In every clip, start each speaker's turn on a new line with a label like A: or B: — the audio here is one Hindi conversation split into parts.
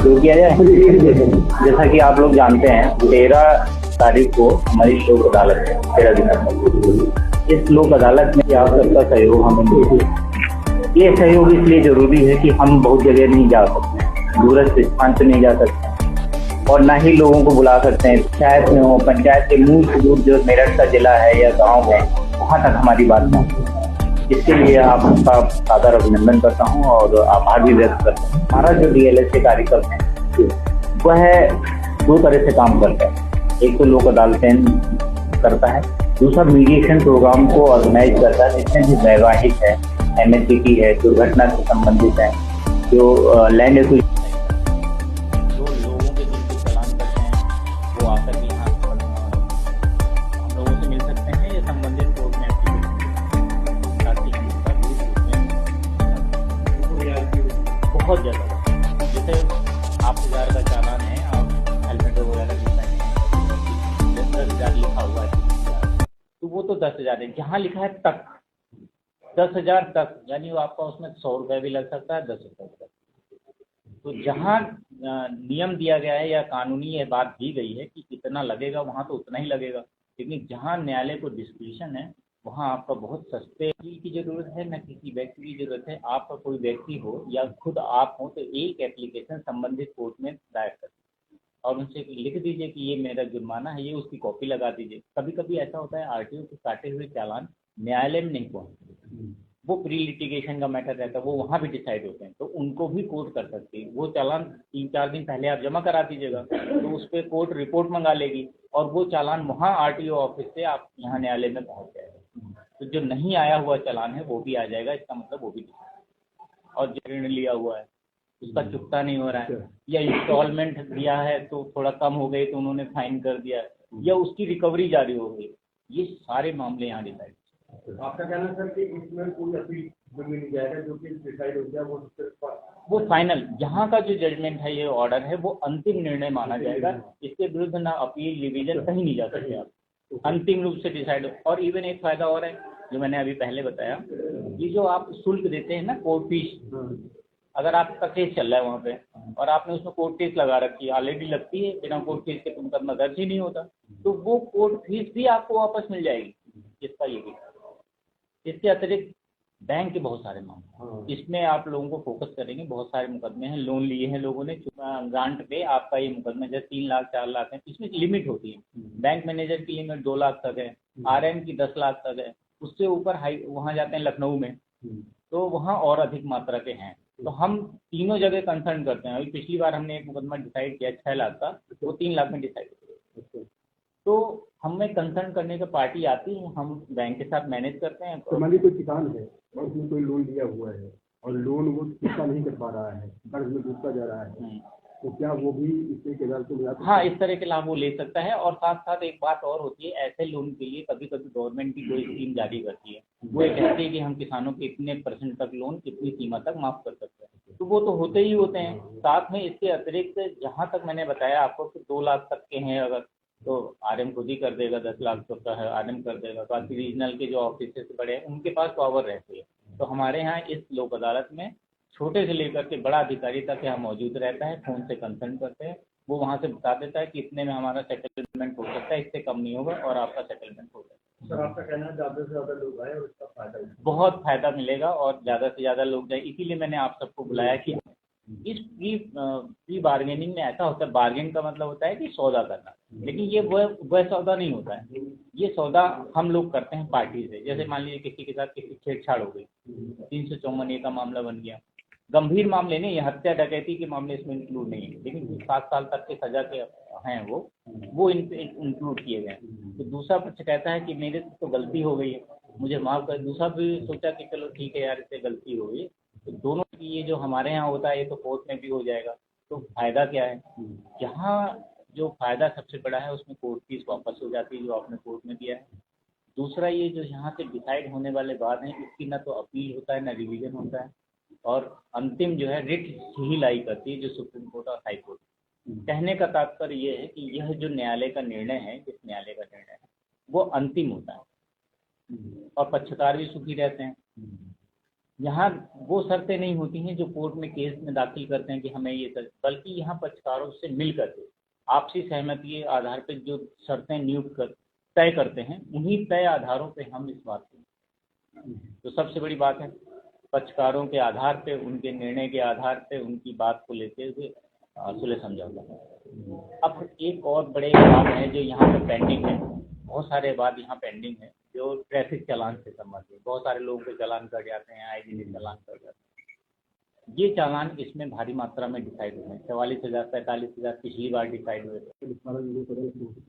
A: शुरू किया जाए। जैसा कि आप लोग जानते हैं 13 तारीख को हमारी लोक अदालत है, 13 दिसंबर। इस लोक अदालत में आप सबका सहयोग हमें मिले। ये सहयोग इसलिए जरूरी है कि हम बहुत जगह नहीं जा सकते, दूरस्थ स्थान पर नहीं जा सकते और ना ही लोगों को बुला सकते हैं। पंचायत में हो, पंचायत के मूल से दूर जो मेरठ का जिला है या गाँव है, वहाँ तक हमारी बात पहुँचे। इसके लिए आपका सादर अभिनंदन करता हूं और आभार भी व्यक्त करता हूं। हमारा जो डीएलएसए कार्यक्रम है वह 2 तरह से काम करता है। एक तो लोक अदालतें करता है, दूसरा मीडिएशन प्रोग्राम को ऑर्गेनाइज करता है, जिसमें भी वैवाहिक है, एमएससी की है, दुर्घटना से संबंधित है, जो लैंड एक्विजिशन जो लोगों के जिनको चालान करते हैं वो आकर के यहाँ हम लोगों से मिल सकते हैं या संबंधित कोर्ट में बहुत ज़्यादा। जैसे 8,000 का चालान है, आप हेलमेट वगैरह लिखा है, 10,000 लिखा हुआ है तो वो तो 10,000 है। जहाँ लिखा है तक 10,000 तक, यानी वो आपका उसमें 100 रुपये भी लग सकता है, 10 रुपये भी लग सकता है। तो जहाँ नियम दिया गया है या कानूनी ये बात दी गई है कि इतना लगेगा, वहाँ तो उतना ही लगेगा। लेकिन जहाँ न्यायालय को डिस्क्रिप्शन है वहाँ आपका बहुत सस्ते वकील की ज़रूरत है, न किसी व्यक्ति की ज़रूरत है। आपका कोई व्यक्ति हो या खुद आप हो तो एक एप्लीकेशन संबंधित कोर्ट में दायर कर और उनसे लिख दीजिए कि ये मेरा जुर्माना है, ये उसकी कॉपी लगा दीजिए। कभी कभी ऐसा होता है आरटीओ के काटे हुए चालान न्यायालय में नहीं पहुँचते, वो प्री लिटिगेशन का मैटर रहता है, वो वहाँ भी डिसाइड होते हैं, तो उनको भी कोर्ट कर सकती है। वो चालान 3-4 दिन पहले आप जमा करा दीजिएगा तो उस पर कोर्ट रिपोर्ट मंगा लेगी और वो चालान वहाँ आरटीओ ऑफिस से आप यहाँ न्यायालय में पहुँच जाएगा। तो जो नहीं आया हुआ चालान है वो भी आ जाएगा, इसका मतलब वो भी। और जो ऋण लिया हुआ है उसका चुकता नहीं हो रहा है, या इंस्टॉलमेंट दिया है तो थोड़ा कम हो गई तो उन्होंने फाइन कर दिया, या उसकी रिकवरी जारी हो गई, ये सारे मामले यहाँ डिसाइड।
B: आपका कहना सर कि इसमें कोई अपील नहीं जाएगा, जो कि डिसाइड हो गया
A: वो फाइनल, यहाँ का जो जजमेंट है, ये ऑर्डर है, वो अंतिम निर्णय माना जाएगा। इसके विरुद्ध ना अपील रिवीजन कहीं नहीं जा सकते आप, अंतिम रूप से डिसाइड। और इवन एक फायदा और है जो मैंने अभी पहले बताया, ये जो आप शुल्क देते हैं ना, कोर्ट फीस, अगर आपका केस चल रहा है वहाँ पे और आपने उसमें कोर्ट फीस लगा रखी है, ऑलरेडी लगती है, बिना कोर्ट फीस के मुकदमा दर्ज ही नहीं होता, तो वो कोर्ट फीस भी आपको वापस मिल जाएगी। इसका ये भी, इसके अतिरिक्त बैंक के बहुत सारे मामले, इसमें आप लोगों को फोकस करेंगे। बहुत सारे मुकदमे हैं, लोन लिए हैं लोगों ने ग्रांट पे, आपका ये मुकदमा जैसे 3 लाख 4 लाख है, इसमें लिमिट होती है। बैंक मैनेजर की लिमिट 2 लाख तक है, आरएम की 10 लाख तक है, उससे ऊपर हाई वहाँ जाते हैं लखनऊ में, तो वहाँ और अधिक मात्रा के हैं। तो हम तीनों जगह कंसर्न करते हैं। अभी पिछली बार हमने एक मुकदमा डिसाइड किया 6 लाख का, वो 3 लाख में डिसाइड किया। तो हमें कंसर्न करने का पार्टी आती है, हम बैंक के साथ मैनेज करते हैं।
B: तो मान लीजिए कोई किसान है और उसने कोई लोन लिया हुआ है और लोन वो चुकता नहीं कर पा रहा है, कर्ज में डूबता जा रहा है, तो क्या वो भी इससे के अदालत में?
A: हाँ, इस तरह के लाभ वो ले सकता है। और साथ साथ एक बात और होती है, ऐसे लोन के लिए कभी कभी गवर्नमेंट की कोई स्कीम जारी करती है, वो ये कहती है कि हम किसानों के इतने % तक लोन कितनी सीमा तक माफ़ कर सकते हैं, तो वो तो होते ही होते हैं। साथ में इसके अतिरिक्त जहाँ तक मैंने बताया आपको कि 2 लाख तक के हैं अगर, तो आरएम खुद ही कर देगा, 10 लाख तक का है आरएम कर देगा। बाकी रीजनल के जो ऑफिस से बड़े हैं उनके पास पावर रहती है। तो हमारे यहाँ इस लोक अदालत में छोटे से लेकर के बड़ा अधिकारी तक यहाँ मौजूद रहता है, फ़ोन से कंसर्न करते हैं, वो वहाँ से बता देता है कि इतने में हमारा सेटलमेंट हो सकता है, इससे कम नहीं होगा और आपका सेटलमेंट हो जाएगा।
B: सर आपका कहना है ज़्यादा से ज़्यादा लोग आए और इसका फायदा,
A: बहुत फ़ायदा मिलेगा और ज़्यादा से ज़्यादा लोग जाए। इसीलिए मैंने आप सबको बुलाया कि इस प्री बार्गेनिंग में ऐसा होता है, बार्गेन का मतलब होता है कि सौदा करना, लेकिन ये वह सौदा नहीं होता है। ये सौदा हम लोग करते हैं पार्टी से। जैसे मान लीजिए किसी के साथ किसी छेड़छाड़ हो गई, 354 का मामला बन गया, गंभीर मामले नहीं, हत्या डकैती के मामले इसमें इंक्लूड नहीं है, लेकिन 7 साल तक के सजा के हैं वो इन इंक्लूड किए गए हैं। तो दूसरा पक्ष कहता है कि मेरे से तो गलती हो गई है, मुझे माफ़ कर। दूसरा भी सोचा कि चलो ठीक है यार, इससे गलती हो गई। तो दोनों की ये जो हमारे यहाँ होता है ये तो कोर्ट में भी हो जाएगा। तो फ़ायदा क्या है, यहाँ जो फ़ायदा सबसे बड़ा है उसमें कोर्ट फीस वापस हो जाती है जो आपने कोर्ट में दिया है। दूसरा ये जो यहाँ से डिसाइड होने वाले बात हैं, इसकी ना तो अपील होता है ना रिवीजन होता है, और अंतिम जो है रिट ही लाई करती है जो सुप्रीम कोर्ट और हाई कोर्ट। कहने का तात्पर्य ये है कि यह जो न्यायालय का निर्णय है, जिस न्यायालय का निर्णय है वो अंतिम होता है और पक्षकार भी सुखी रहते हैं। यहाँ वो शर्तें नहीं होती हैं जो कोर्ट में केस में दाखिल करते हैं कि हमें ये बल्कि यहाँ पक्षकारों से मिल करके आपसी सहमति के आधार पर जो शर्तें नियुक्त कर तय करते हैं, उन्हीं तय आधारों पे हम इस बात को, तो सबसे बड़ी बात है पक्षकारों के आधार पे, उनके निर्णय के आधार पे उनकी बात को लेते हुए सुलह समझौता है। अब एक और बड़े बात है जो यहाँ पर पेंडिंग है, बहुत सारे बात यहाँ पेंडिंग है जो ट्रैफिक चालान से संबंधित, बहुत सारे लोगों के चालान कट जाते हैं, आए दिन चालान कट जाते हैं। ये चालान इसमें भारी मात्रा में डिसाइड हुए हैं, 44,000 45,000 पिछली बार डिसाइड हुए थे।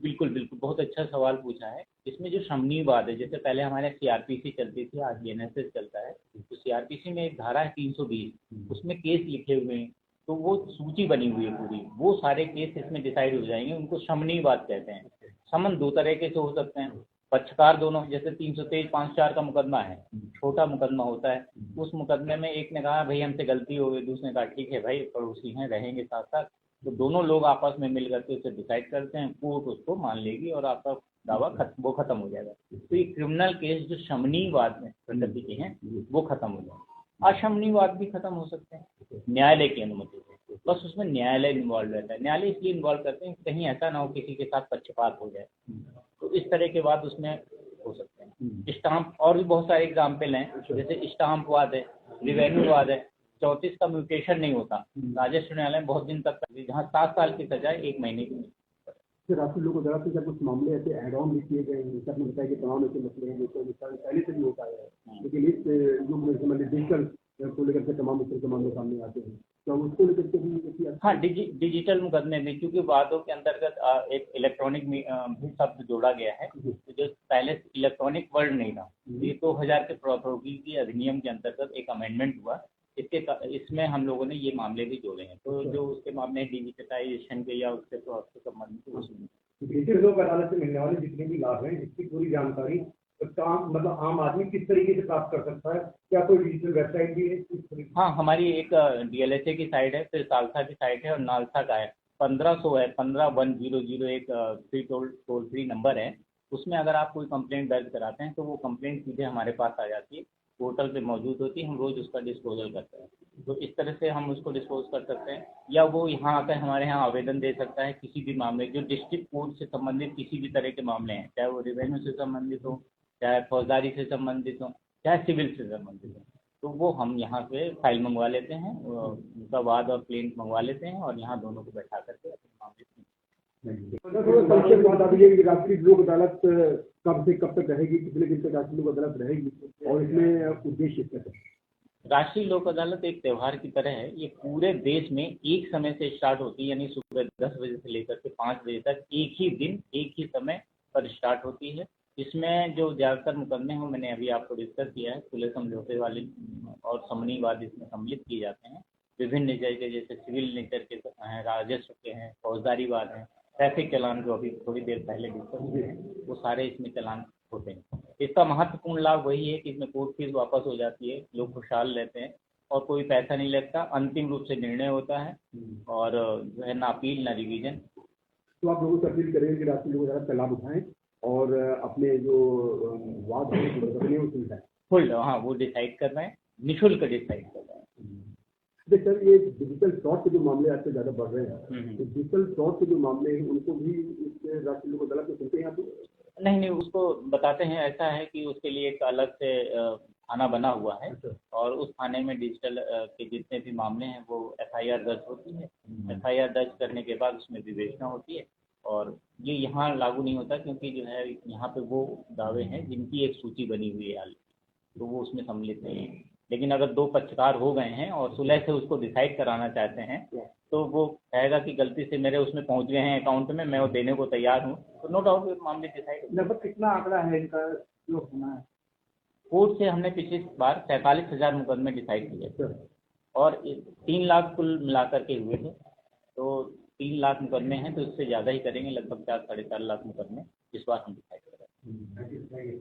A: बिल्कुल बिल्कुल, बहुत अच्छा सवाल पूछा है। इसमें जो समनीयवाद है, जैसे पहले हमारे सीआरपीसी चलती थी, आज बीएनएसएस चलता है, तो सीआरपीसी में एक धारा है 320, उसमें केस लिखे हुए हैं, तो वो सूची बनी हुई है पूरी, वो सारे केस इसमें डिसाइड हो जाएंगे, उनको समनीयवाद कहते हैं। समन दो तरीके से हो सकते हैं, पक्षकार दोनों, जैसे 323 5-4 का मुकदमा है, छोटा मुकदमा होता है, उस मुकदमे में एक ने कहा भाई हमसे गलती हो गई, दूसरे ने कहा ठीक है भाई पड़ोसी हैं, रहेंगे साथ साथ, तो दोनों लोग आपस में मिल करके उसे डिसाइड करते हैं, कोर्ट उसको मान लेगी और आपका दावा वो खत्म हो जाएगा। तो ये क्रिमिनल केस जो समनीयवाद में प्रकृति के हैं वो खत्म हो जाएगा। अशमनीयवाद भी खत्म हो सकते हैं न्यायालय की अनुमति से, बस उसमें न्यायालय इन्वॉल्व रहता है। न्यायालय इसलिए इन्वॉल्व करते हैं कहीं ऐसा ना हो किसी के साथ पक्षपात हो जाए, तो इस तरह के बात उसमें हो सकते हैं। स्टाम्प, और भी बहुत सारे एग्जाम्पल हैं, जैसे स्टाम्प वाद है, रिवेन्यू वाद है, 34 का म्यूटेशन नहीं होता, राजस्व न्यायालय में बहुत दिन तक, जहाँ 7 साल की सजाए 1 महीने की।
B: राष्ट्रीय लोक अदालत से कुछ मामले ऐसे ऐड ऑन भी किए गए हैं, जैसे आपने बताया कि तमाम ऐसे मसले हैं जो पहले से भी होता है, लेकिन इस जो डिजिटल को लेकर के तमाम तरह के मामले सामने आते हैं, तो उसको लेकर के भी
A: हाँ, डिजिटल मुकदमे में, क्योंकि वादों के अंतर्गत एक इलेक्ट्रॉनिक भी शब्द जोड़ा गया है, तो जो पहले इलेक्ट्रॉनिक वर्ड नहीं था, ये 2000 के प्रौद्योगिकी अधिनियम के अंतर्गत एक अमेंडमेंट हुआ, इसमें हम लोगों ने ये मामले भी जोड़े हैं, तो जो उसके मामले डिजिटाइजेशन के या उससे संबंधित
B: डिजिटल लोक अदालत से मिलने वाले जितने भी लाभ हैं, इसकी पूरी जानकारी मतलब आम आदमी किस तरीके से प्राप्त कर सकता है? क्या कोई डिजिटल वेबसाइट भी है?
A: हाँ, हमारी एक DLHA की साइट है, फिर सालसा की साइट है और नालसा का है। 1500 है, 15-1001 एक फ्री टोल फ्री नंबर है, उसमें अगर आप कोई कंप्लेंट दर्ज कराते हैं तो वो कंप्लेंट सीधे हमारे पास आ जाती है, पोर्टल पे मौजूद होती है, हम रोज़ उसका डिस्पोजल करते हैं, तो इस तरह से हम उसको डिस्पोज कर सकते हैं। या वो यहाँ आकर हमारे यहाँ आवेदन दे सकता है किसी भी मामले, जो डिस्ट्रिक्ट कोर्ट से संबंधित किसी भी तरह के मामले हैं, चाहे वो रेवेन्यू से संबंधित हो, चाहे फौजदारी से संबंधित हो, चाहे सिविल से संबंधित हो, तो वो हम यहाँ पे फाइल मंगवा लेते हैं, उनका वाद और प्लेंट मंगवा लेते हैं और यहाँ दोनों को बैठा करके अपने मामले
B: राष्ट्रीय लोक अदालत कब से कब तक रहेगी, कितने दिन तक राष्ट्रीय लोक अदालत रहेगी और इसमें उद्देश्य क्या है?
A: राष्ट्रीय लोक अदालत एक त्यौहार की तरह है, ये पूरे देश में एक समय से स्टार्ट होती है, यानी सुबह 10 बजे से लेकर के 5 बजे तक एक ही दिन एक ही समय पर स्टार्ट होती है। इसमें जो ज़्यादातर मुकदमे हैं वो मैंने अभी आपको डिस्कस किया है, सुलह समझौते वाले और समनीयवाद इसमें सम्मिलित किए जाते हैं। विभिन्न नेचर के, जैसे सिविल नेचर के हैं, राजस्व के हैं, फौजदारी वाद हैं, ट्रैफिक चालान जो अभी थोड़ी देर पहले डिस्कस हुए हैं, वो सारे इसमें चालान होते हैं। इसका महत्वपूर्ण लाभ वही है कि इसमें कोर्ट फीस वापस हो जाती है, लोग खुशहाल रहते हैं और कोई पैसा नहीं लगता, अंतिम रूप से निर्णय होता है और जो है ना अपील ना रिवीजन।
B: तो आप लोगों से अपील करेंगे कि राष्ट्रीय लोक अदालत का लाभ उठाएं और अपने जो वाद है
A: फुल, हाँ, वो डिसाइड कर रहे हैं, निःशुल्क डिसाइड कर रहे हैं।
B: सर, ये डिजिटल फ्रॉड के जो मामले आजकल ज़्यादा बढ़ रहे हैं, तो डिजिटल फ्रॉड के जो मामले हैं उनको भी इस राष्ट्रीय लोक अदालत में सुनते हैं? यहाँ पे
A: नहीं, उसको बताते हैं, ऐसा है कि उसके लिए एक अलग से थाना बना हुआ है और उस थाने में डिजिटल के जितने भी मामले हैं वो FIR दर्ज होती है। FIR दर्ज करने के बाद उसमें विवेचना होती है और ये यहाँ लागू नहीं होता, क्योंकि जो है यहाँ पे वो दावे हैं जिनकी एक सूची बनी हुई है, तो वो उसमें सम्मिलित नहीं है। लेकिन अगर 2 पक्षकार हो गए हैं और सुलह से उसको डिसाइड कराना चाहते हैं, तो वो कहेगा कि गलती से मेरे उसमें पहुंच गए हैं अकाउंट में, मैं वो देने को तैयार हूँ, तो नो डाउट मामले डिसाइड।
B: लगभग कितना आंकड़ा है इनका जो होना है?
A: कोर्ट से हमने पिछली बार 47,000 मुकदमे डिसाइड किए और 3 लाख कुल मिलाकर के हुए थे, तो 3 लाख मुकदमे हैं, तो इससे ज़्यादा ही करेंगे, लगभग 4-4.5 लाख मुकदमे इस बार हम डिसाइड करेंगे।